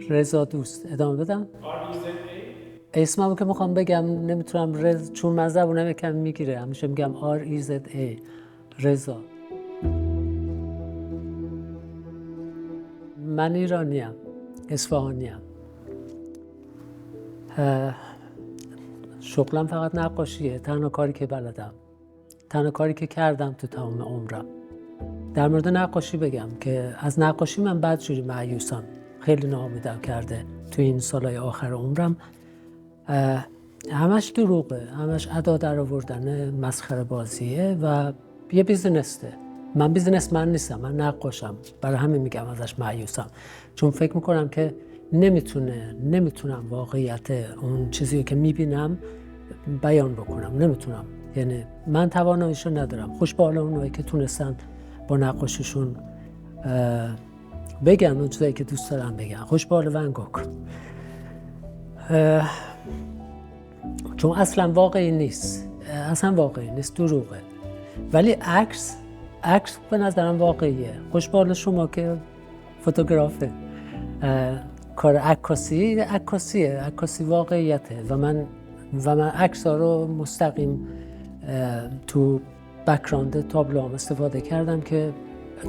رضا دوست. ادامه بدم؟ اسممو که میخوام بگم نمیتونم چون من زبونم یکم میگیره، همیشه میگم REZA. رضا. من ایرانیم، اصفهانیم. شغلم فقط نقاشیه، تنها کاری که بلدم، تنها کاری که کردم تو تمام عمرم. در مورد نقاشی بگم که از نقاشی من بدجوری مایوسم، خیلی ناامیدم کرده تو این سالهای آخر عمرم. همش دروغه، همش ادا در آوردن، مسخره بازیه و یه بیزنسه. من بیزنسمن نیستم، من نقاشم، برای همین میگم ازش مایوسم، چون فکر میکنم که نمیتونم واقعیت اون چیزی که میبینم بیان بکنم، نمیتونم. یعنی من تواناییشو ندارم. خوش به حال اونایی که تونستن با نقاشیشون بگن اون چیزایی که دوست دارم بگن. خوش به حال ون گوگ. چون اصلا واقعی نیست، دروغه. ولی عکس به نظرم واقعیه. خوش به حال شما که فوتوگرافه، کار عکاسی واقعیته و من عکس‌ها رو مستقیم تو بک‌گراند تابلوام استفاده کردم که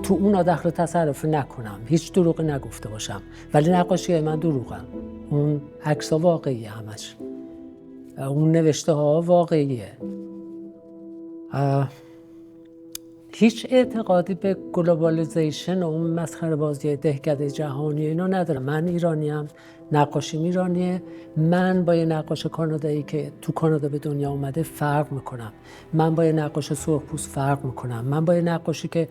تو اونا دخل تصرف نکنم، هیچ دروغی نگفته باشم. ولی نقاشی‌های من دروغن، اون عکس‌ها واقعیه، همش اون نوشته ها واقعیه. هیچ اعتقادی به گلوبالیزیشن و اون مسخره بازی دهکده جهانی اینا ندارم. من ایرانیم، نقاشیم ایرانیه. من با یه نقاش کانادایی که تو کانادا به دنیا اومده فرق میکنم. من با یه نقاش سرخپوست فرق میکنم. من با یه نقاشی که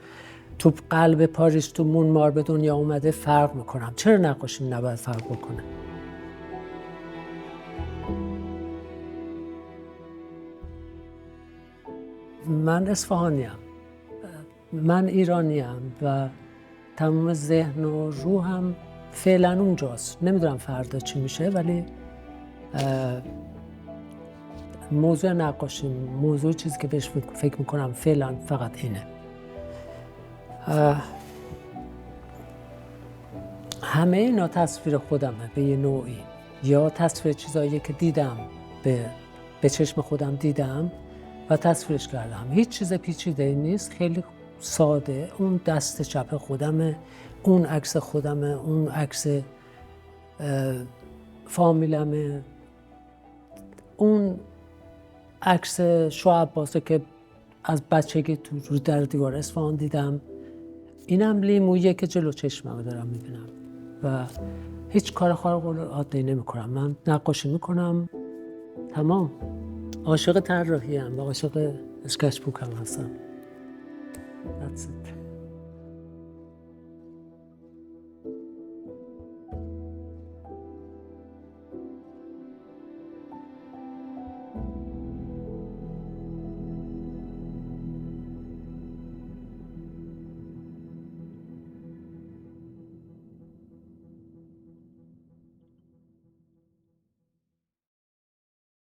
تو قلب پاریس تو مونمار به دنیا اومده فرق میکنم. چرا نقاشیم نباید فرق بکنه؟ من اصفهانیم، من ایرانیم و تمام ذهن و روحم فعلا اونجاست. نمیدونم فردا چی میشه، ولی موضوع نقاشی، موضوع چیزی که بهش فکر میکنم فعلا فقط اینه. همه اینا تصویر خودمه به یه نوعی، یا تصویر چیزایی که دیدم، به چشم خودم دیدم و تصویرش کردم. هیچ چیز پیچیده نیست، خیلی ساده. اون دست چپ خودمه، اون عکس خودمه، اون عکس فامیلمه، اون عکس شاه عباسه که از بچگی تو رو در دیوار اصفهان دیدم. اینم لیمویه که جلو چشمم دارم میبینم و هیچ کار خارق العاده نمیکنم. من نقاشی میکنم، تمام. عاشق طراحی ام و عاشق اسکچ بوک هم هستم. That's it.